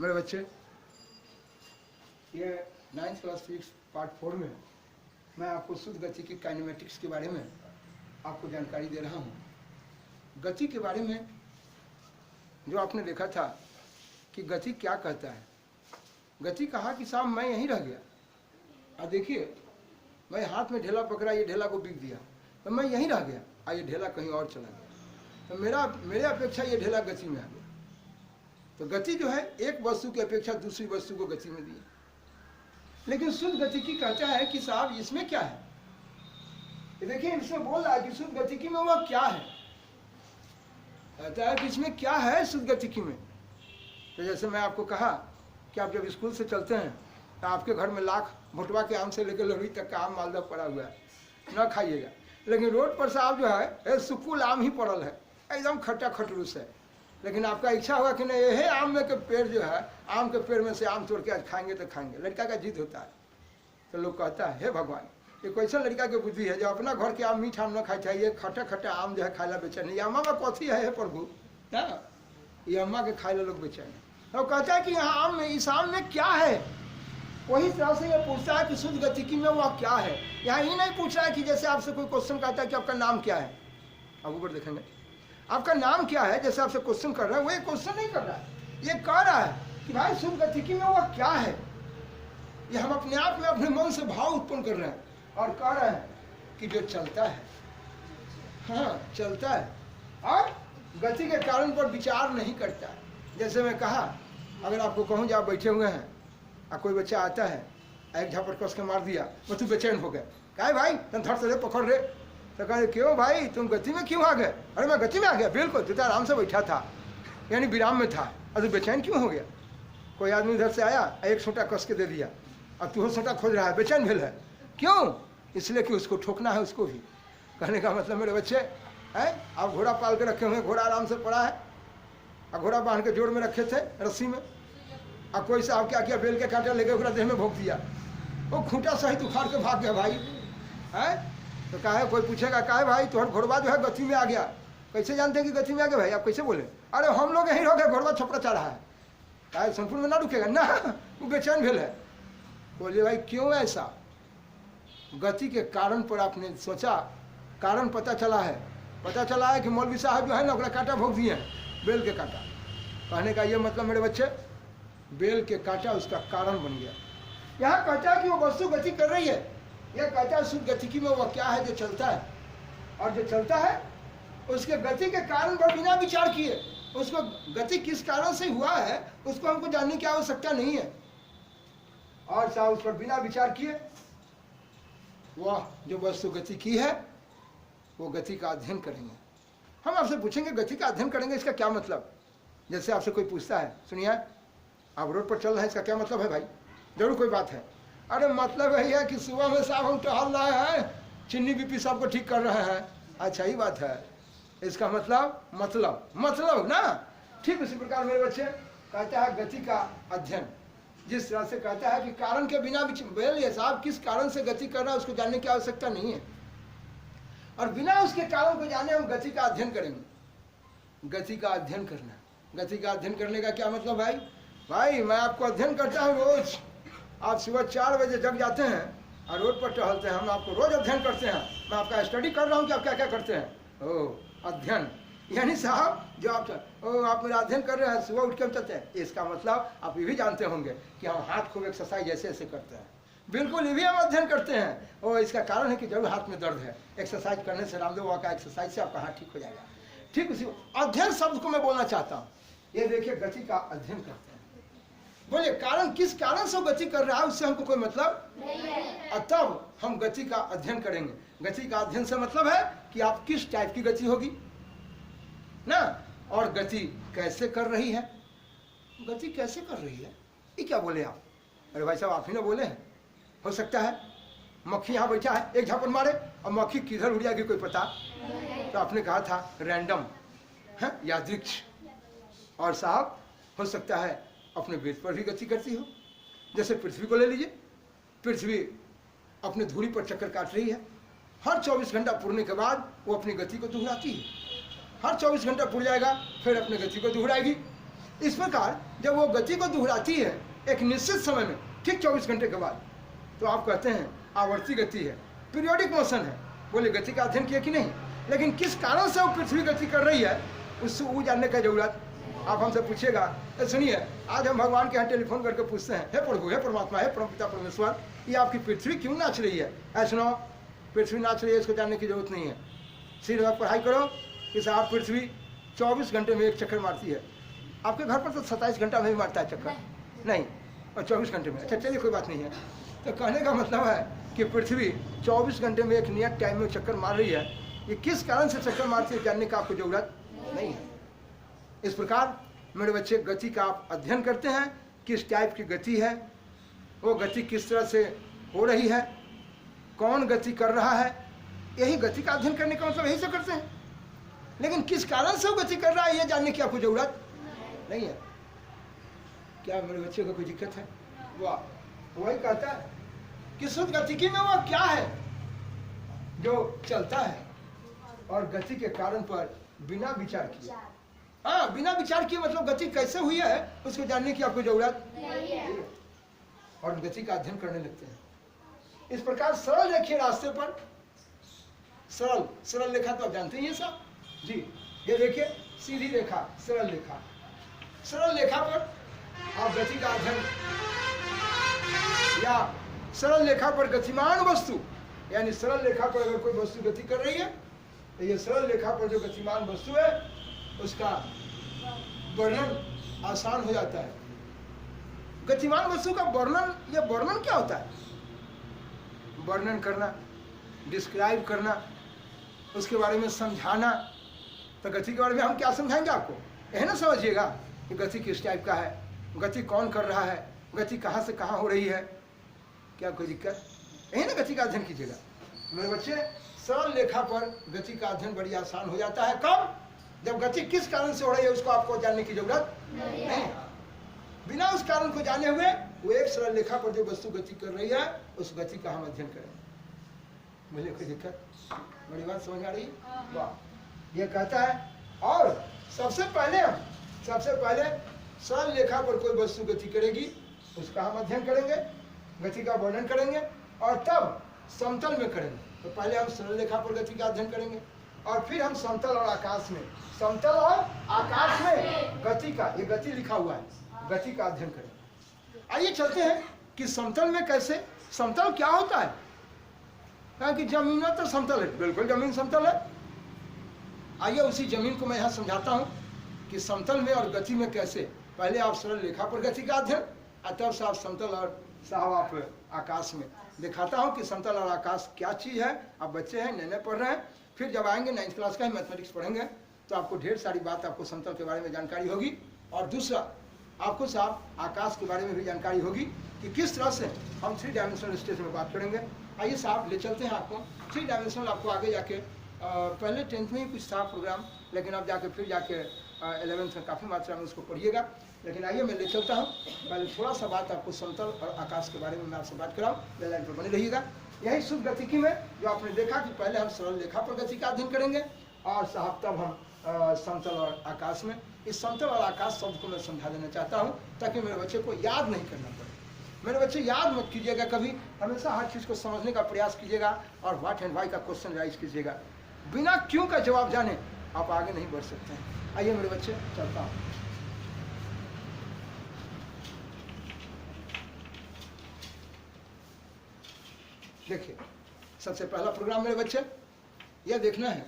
मेरे बच्चे, ये 9th क्लास फिजिक्स पार्ट 4 में मैं आपको शुद्ध गति की काइनेमेटिक्स के बारे में आपको जानकारी दे रहा हूँ। गति के बारे में जो आपने देखा था कि गति क्या कहता है। गति कहा कि साहब मैं यहीं रह गया, अब देखिए मैं हाथ में ढेला पकड़ा, ये ढेला को बिक दिया, तो मैं यहीं रह गया, ये ढेला कहीं और चला गया, तो मेरे अपेक्षा ये ढेला गति में आ गया। तो गति जो है एक वस्तु की अपेक्षा दूसरी वस्तु को गति में दी। लेकिन शुद्ध गति की कहता है कि साहब इसमें क्या है। देखिए इसमें बोल रहा है कि शुद्ध गतिकी में वह क्या है, कहता है कि इसमें क्या है शुद्ध गतिकी में। तो जैसे मैं आपको कहा कि आप जब स्कूल से चलते हैं तो आपके घर में लाख भुटवा के आम से लेकर लोहड़ी तक का आम मालदा पड़ा हुआ है, न खाइएगा। लेकिन रोड पर साहब जो है सुकुल आम ही पड़ल है, एकदम खट्टा खटरूस है। लेकिन आपका इच्छा होगा कि नहीं यही आम में के पेड़ जो है, आम के पेड़ में से आम तोड़ के आज खाएंगे तो खाएंगे। लड़का का जिद होता है, तो लोग कहता है हे भगवान ये कैसा लड़का के बुद्धि है जो अपना घर के आम मीठा आम न खाई चाहिए, खट्टा खट्टा आम जो है खाला बेचैन। ये अम्मा में कथी है प्रभु, ये अम्मा के खाए लोग बेचैन। तो कहता है कि यहाँ आम में, इस आम में क्या है। वही तरह से ये पूछता है कि शुद्ध गतिकी में वह क्या है। यहाँ ये नहीं पूछ रहा है कि जैसे आपसे कोई क्वेश्चन कहता है कि आपका नाम क्या है, आप ऊपर देखेंगे आपका नाम क्या है, जैसे आपसे क्वेश्चन कर रहा है, वो ये क्वेश्चन नहीं कर रहा है, ये कह रहा है कि भाई शुद्ध गतिकी में वह क्या है। ये हम अपने आप में अपने मन से भाव उत्पन्न कर रहे हैं और कह रहे हैं कि जो चलता है, हाँ चलता है और गति के कारण पर विचार नहीं करता है। जैसे मैं कहा, अगर आपको कहूँ जो आप बैठे हुए हैं और कोई बच्चा आता है एक झपट कस के मार दिया, वो तू बेचैन हो गया, कहे भाई तुम धड़ से पकड़ रहे, तो कहे क्यों भाई तुम गति में क्यों आ गए। अरे मैं गति में आ गया, बिल्कुल तू तो आराम से बैठा था, यानी विराम में था, और तू बेचैन क्यों हो गया। कोई आदमी इधर से आया एक छोटा कस के दे दिया, अब तू छोटा खोज रहा है, बेचैन भेल है, क्यों, इसलिए कि उसको ठोकना है उसको भी। कहने का मतलब मेरे बच्चे है, आप घोड़ा पाल के रखे हुए, घोड़ा आराम से पड़ा है, और घोड़ा बांध के जोड़ में रखे थे रस्सी में, और कोई साहब क्या किया बेल के कांटा लेके घोड़ा देह में भोंक दिया, वो खूंटा सहित उखाड़ के भाग गया भाई है। तो कहा कोई पूछेगा कहा भाई तुम्हारा घोड़वा जो है गति में आ गया, कैसे जानते हैं कि गति में आ गया भाई, आप कैसे बोले। अरे हम लोग यहीं रोके, घोड़वा छपड़ा चढ़ा है, कहा सोनपुर में ना रुकेगा ना, वो बेचैन भेल है। बोलिए भाई क्यों ऐसा, गति के कारण पर आपने सोचा, कारण पता चला है कि मौलवी साहब जो है ना ओकरा कांटा भोंक दिए हैं, बेल के कांटा। कहने का ये मतलब मेरे बच्चे बेल के कांटा उसका कारण बन गया। यहाँ कहता है कि वो वस्तु गति कर रही है, यह कहता है शुद्ध गतिकी में वह क्या है जो चलता है, और जो चलता है उसके गति के कारण पर बिना विचार किए, उसको गति किस कारण से हुआ है उसको हमको जानने की आवश्यकता नहीं है, और साहब उस पर बिना विचार किए वह जो वस्तु गति की है वो गति का अध्ययन करेंगे। हम आपसे पूछेंगे गति का अध्ययन करेंगे, इसका क्या मतलब। जैसे आपसे कोई पूछता है सुनिए आप रोड पर चल रहे हैं, इसका क्या मतलब है भाई, जरूर कोई बात है। अरे मतलब यही है कि सुबह में साहब हम टहल रहे हैं, चीनी बीपी सबको ठीक कर रहे हैं। अच्छा ही बात है, इसका मतलब ना। ठीक उसी प्रकार मेरे बच्चे कहता है गति का अध्ययन, जिस तरह से कहता है कि कारण के बिना बोलिए साहब किस कारण से गति कर रहा है उसको जानने की आवश्यकता नहीं है, और बिना उसके कारण को जाने हम गति का अध्ययन करेंगे। गति का अध्ययन करना, गति का अध्ययन करने का क्या मतलब भाई मैं आपको अध्ययन करता हूँ रोज। आप सुबह 4 बजे जग जाते हैं और रोड पर टहलते हैं, हम आपको रोज अध्ययन करते हैं। मैं आपका स्टडी कर रहा हूँ कि आप क्या क्या करते हैं। ओ अध्ययन, यानी साहब जो आप मेरा अध्ययन कर रहे हैं, सुबह उठ के हम चलते हैं, इसका मतलब आप ये भी जानते होंगे कि हम हाथ खूब एक्सरसाइज ऐसे करते हैं। बिल्कुल ये भी हम अध्ययन करते हैं, और इसका कारण है कि जरूर हाथ में दर्द है, एक्सरसाइज करने से, रामदेव बाबा का एक्सरसाइज से आपका हाथ ठीक हो जाएगा। ठीक उसी अध्ययन शब्द को मैं बोलना चाहता हूँ। ये देखिए गति का अध्ययन करते हैं, बोलिए कारण किस कारण से गति कर रहा है उससे हमको कोई मतलब नहीं है, और तब हम गति का अध्ययन करेंगे। गति का अध्ययन से मतलब है कि आप किस टाइप की गति होगी ना, और गति कैसे कर रही है। गति कैसे कर रही है ये क्या बोले आप, अरे भाई साहब आप ही ना बोले हैं। हो सकता है मक्खी यहाँ बैठा है, एक झापड़ मारे और मक्खी किधर उड़ जाएगी कोई पता, तो आपने कहा था रैंडम है यादृच्छिक। और साहब हो सकता है अपने वेद पर भी गति करती हो। जैसे पृथ्वी को ले लीजिए, पृथ्वी अपने धुरी पर चक्कर काट रही है, हर 24 घंटा पुरने के बाद वो अपनी गति को दोहराती है। हर 24 घंटा पुर जाएगा फिर अपनी गति को दोहराएगी। इस प्रकार जब वो गति को दोहराती है एक निश्चित समय में, ठीक 24 घंटे के बाद, तो आप कहते हैं आवर्ती गति है, पीरियोडिक मोशन है। बोले गति का अध्ययन किया कि नहीं, लेकिन किस कारण से वो पृथ्वी गति कर रही है उससे वो जानने का जरूरत। आप हमसे पूछिएगा, सुनिए आज हम भगवान के यहाँ टेलीफोन करके पूछते हैं, हे प्रभु, हे परमात्मा, हे परमपिता परमेश्वर, ये आपकी पृथ्वी क्यों नाच रही है? ऐसा सुनो, पृथ्वी नाच रही है इसको जानने की जरूरत नहीं है। सीधे पढ़ाई करो कि साहब पृथ्वी 24 घंटे में एक चक्कर मारती है। आपके घर पर तो 27 घंटा में भी मारता है चक्कर, नहीं, और 24 घंटे में। अच्छा चलिए कोई बात नहीं है। तो कहने का मतलब है कि पृथ्वी 24 घंटे में एक नियत टाइम में चक्कर मार रही है। ये किस कारण से चक्कर मारती है जानने का आपको जरूरत नहीं है। इस प्रकार मेरे बच्चे गति का आप अध्ययन करते हैं, किस टाइप की गति है, वो गति किस तरह से हो रही है, कौन गति कर रहा है, यही गति का अध्ययन करने का मतलब यही से करते हैं। लेकिन किस कारण से वो गति कर रहा है ये जानने की आपको जरूरत नहीं है। क्या मेरे बच्चे को कोई दिक्कत है? वाह, वही कहता है कि शुद्ध गतिकी में वह क्या है जो चलता है और गति के कारण पर बिना विचार किए, हाँ बिना विचार किए, मतलब गति कैसे हुई है उसको जानने की आपको जरूरत नहीं है, और गति का अध्ययन करने लगते हैं। इस प्रकार सरल रेखीय रास्ते पर, सरल रेखा तो आप जानते ही हैं साहब जी, ये देखिए सीधी रेखा, सरल रेखा, सरल रेखा पर आप गति का अध्ययन, या सरल रेखा पर गतिमान वस्तु, यानी सरल रेखा पर अगर कोई वस्तु गति कर रही है तो ये सरल रेखा पर जो गतिमान वस्तु है उसका वर्णन आसान हो जाता है। गतिमान वस्तु का वर्णन, ये वर्णन क्या होता है? वर्णन करना, डिस्क्राइब करना, उसके बारे में समझाना। तो गति के बारे में हम क्या समझाएंगे आपको? यह ना समझिएगा कि गति किस टाइप का है, गति कौन कर रहा है, गति कहाँ से कहाँ हो रही है, क्या कोई दिक्कत? यही ना गति का अध्ययन कीजिएगा मेरे बच्चे। सरल रेखा पर गति का अध्ययन बड़ी आसान हो जाता है। कब? जब गति किस कारण से हो रही है उसको आपको जानने की जरूरत नहीं है। बिना उस कारण को जाने हुए वो एक सरल रेखा पर जो वस्तु गति कर रही है उस गति का हम अध्ययन करें। मुझे कोई दिक्कत? बड़ी बात समझ आ रही? वाह, ये कहता है। और सबसे पहले सरल रेखा पर कोई वस्तु गति करेगी उसका हम अध्ययन करेंगे, गति का वर्णन करेंगे, और तब समतल में करेंगे। तो पहले हम सरल रेखा पर गति का अध्ययन करेंगे और फिर हम समतल और आकाश में, समतल और आकाश में गति का, ये गति लिखा हुआ है, गति का अध्ययन करेंगे। आइए चलते हैं कि समतल में कैसे, समतल क्या होता है? कहा कि जमीन तो समतल है, बिल्कुल जमीन समतल है। आइए उसी जमीन को मैं यहाँ समझाता हूँ कि समतल में और गति में कैसे। पहले आप सरल रेखा पर गति का अध्ययन, तब से आप समतल और साहब आप आकाश में। दिखाता हूँ कि समतल और आकाश क्या चीज़ है। आप बच्चे हैं, नए पढ़ रहे हैं, फिर जब आएंगे 9th क्लास का ही मैथमेटिक्स पढ़ेंगे तो आपको ढेर सारी बात, आपको समतल के बारे में जानकारी होगी। और दूसरा आपको साहब आकाश के बारे में भी जानकारी होगी कि किस तरह से हम 3 डायमेंशनल स्टेज में बात करेंगे। आइए साहब ले चलते हैं आपको 3 डायमेंशनल। आपको आगे जाके पहले 10th में ही कुछ था प्रोग्राम, लेकिन अब जाके फिर जाके 11th में काफ़ी मात्रा में उसको पढ़िएगा। लेकिन आइए मैं ले चलता हूँ, पहले थोड़ा सा बात आपको समतल और आकाश के बारे में मैं आपसे बात कराऊँ। लाइन पर बने रहिएगा। यही शुद्ध गतिकी में जो आपने देखा कि पहले हम सरल रेखा पर गति का अध्ययन करेंगे और साहब तब हम समतल और आकाश में। इस समतल और आकाश शब्द को मैं समझा देना चाहता हूँ ताकि मेरे बच्चे को याद नहीं करना पड़े। मेरे बच्चे याद मत कीजिएगा कभी, हमेशा हर चीज़ को समझने का प्रयास कीजिएगा और व्हाट एंड व्हाई का क्वेश्चन राइज कीजिएगा। बिना क्यों का जवाब जाने आप आगे नहीं बढ़ सकते हैं। आइए मेरे बच्चे चलता हूँ। देखिए सबसे पहला प्रोग्राम मेरे बच्चे यह देखना है।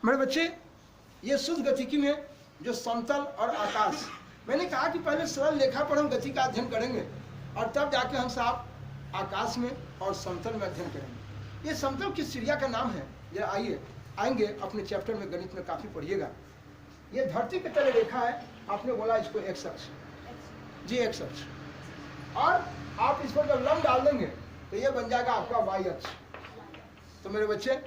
मेरे बच्चे ये शुद्ध गतिकी में जो समतल और आकाश, मैंने कहा कि पहले सरल रेखा पर हम गति का अध्ययन करेंगे और तब जाके हम साहब आकाश में और समतल में अध्ययन करेंगे। ये समतल किस चिड़िया का नाम है? ये आइए आएंगे अपने चैप्टर में, गणित में काफ़ी पढ़िएगा। ये धरती की तरह रेखा है, आपने बोला इसको एक्स अक्ष जी, एक्स अक्ष, और आप इस पर जब लंब डाल देंगे तो ये बन जाएगा आपका वाई अक्ष। तो मेरे बच्चे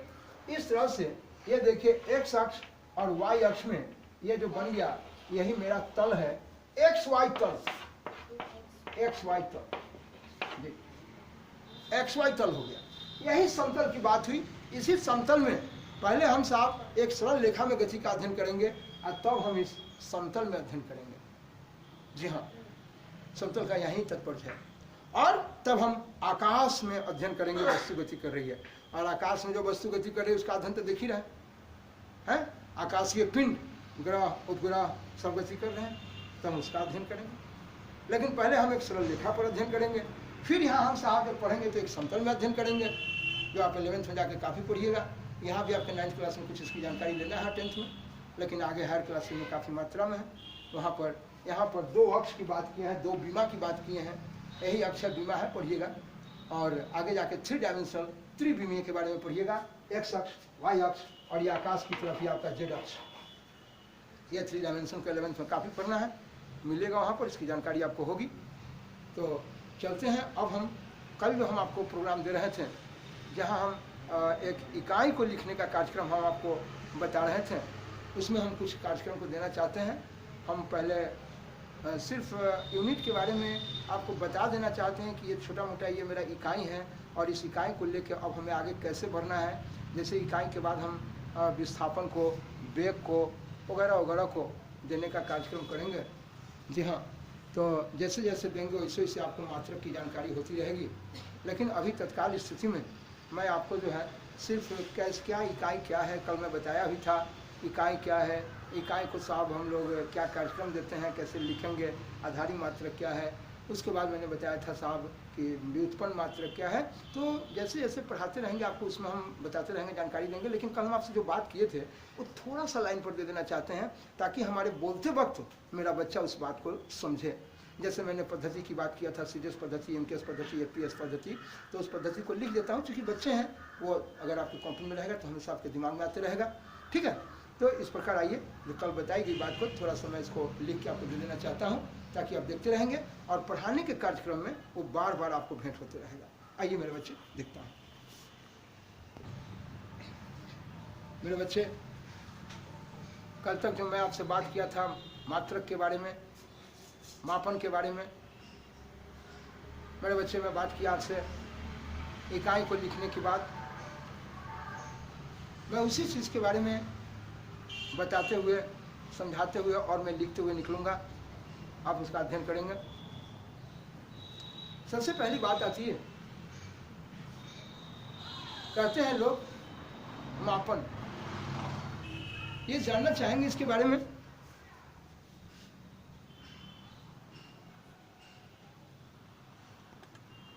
इस तरह से ये देखिए एक्स अक्ष और वाई अक्ष में ये जो बन गया यही मेरा तल है, एक्स वाई तल, एक्स वाई तल जी, एक्स वाई तल हो गया। यही समतल की बात हुई। इसी समतल में पहले हम साहब एक सरल रेखा में गति का अध्ययन करेंगे और तब हम इस समतल में अध्ययन करेंगे। जी हाँ, समतल का यही तात्पर्य है। और तब हम आकाश में अध्ययन करेंगे, वस्तु गति कर रही है, और आकाश में जो वस्तु गति कर रही है उसका अध्ययन तो देख ही रहे हैं। आकाशीय पिंड, ग्रह, उपग्रह सब गति कर रहे हैं, तो हम उसका अध्ययन करेंगे। लेकिन पहले हम एक सरल रेखा पर अध्ययन करेंगे, फिर यहाँ हम साहब जब पढ़ेंगे तो एक समतल में अध्ययन करेंगे, जो आप 11th में जाके काफ़ी पढ़िएगा। यहाँ भी आपके 9th क्लास में कुछ इसकी जानकारी लेना है 10th में, लेकिन आगे हायर क्लास में काफ़ी मात्रा में है। वहाँ पर यहाँ पर 2 अक्ष की बात किए हैं, 2 बीमा की बात किए हैं, यही अक्षर बीमा है, पढ़िएगा। और आगे जाके 3 डायमेंशनल त्रिविमीय के बारे में पढ़िएगा, एक्स अक्ष, वाई अक्ष, और ये आकाश की तरफ ही आपका जेड अक्ष। ये 3 डायमेंशन का 11th में काफ़ी पढ़ना है, मिलेगा वहाँ पर, इसकी जानकारी आपको होगी। तो चलते हैं। अब हम कल जो हम आपको प्रोग्राम दे रहे थे, जहाँ हम एक इकाई को लिखने का कार्यक्रम हम आपको बता रहे थे, उसमें हम कुछ कार्यक्रम को देना चाहते हैं। हम पहले सिर्फ यूनिट के बारे में आपको बता देना चाहते हैं कि ये छोटा मोटा ये मेरा इकाई है, और इस इकाई को लेकर अब हमें आगे कैसे बढ़ना है। जैसे इकाई के बाद हम विस्थापन को, वेग को, वगैरह वगैरह को देने का कार्यक्रम करेंगे। जी हाँ, तो जैसे जैसे देंगे वैसे वैसे आपको मात्रक की जानकारी होती रहेगी। लेकिन अभी तत्काल स्थिति में मैं आपको जो है सिर्फ क्या इकाई क्या है, कल मैं बताया भी था इकाई क्या है, इकाई को साहब हम लोग क्या कार्यक्रम देते हैं, कैसे लिखेंगे, आधारी मात्रक क्या है। उसके बाद मैंने बताया था साहब कि व्युत्पन्न मात्रक क्या है। तो जैसे जैसे पढ़ाते रहेंगे आपको उसमें हम बताते रहेंगे, जानकारी देंगे। लेकिन कल हम आपसे जो बात किए थे वो थोड़ा सा लाइन पर दे देना चाहते हैं, ताकि हमारे बोलते वक्त मेरा बच्चा उस बात को समझे। जैसे मैंने पद्धति की बात किया था, सीडीएस पद्धति, एमकेएस पद्धति, एफपीएस पद्धति, तो उस पद्धति को लिख देता हूँ, क्योंकि बच्चे हैं वो अगर आपकी कॉपी में रहेगा तो हमेशा आपके दिमाग में आते रहेगा। ठीक है, तो इस प्रकार आइए, जो कल बताई गई बात को थोड़ा सा मैं इसको लिख के आपको दे देना चाहता हूँ, ताकि आप देखते रहेंगे और पढ़ाने के कार्यक्रम में वो बार बार आपको भेंट होते रहेगा। आइए मेरे बच्चे, देखता हूँ। मेरे बच्चे, कल तक जो मैं आपसे बात किया था मात्रक के बारे में, मापन के बारे में, मेरे बच्चे मैं बात किया आपसे इकाई को लिखने के बाद, मैं उसी चीज़ के बारे में बताते हुए, समझाते हुए और मैं लिखते हुए निकलूँगा। आप उसका अध्ययन करेंगे। सबसे पहली बात आती है, कहते हैं लोग मापन, ये जानना चाहेंगे इसके बारे में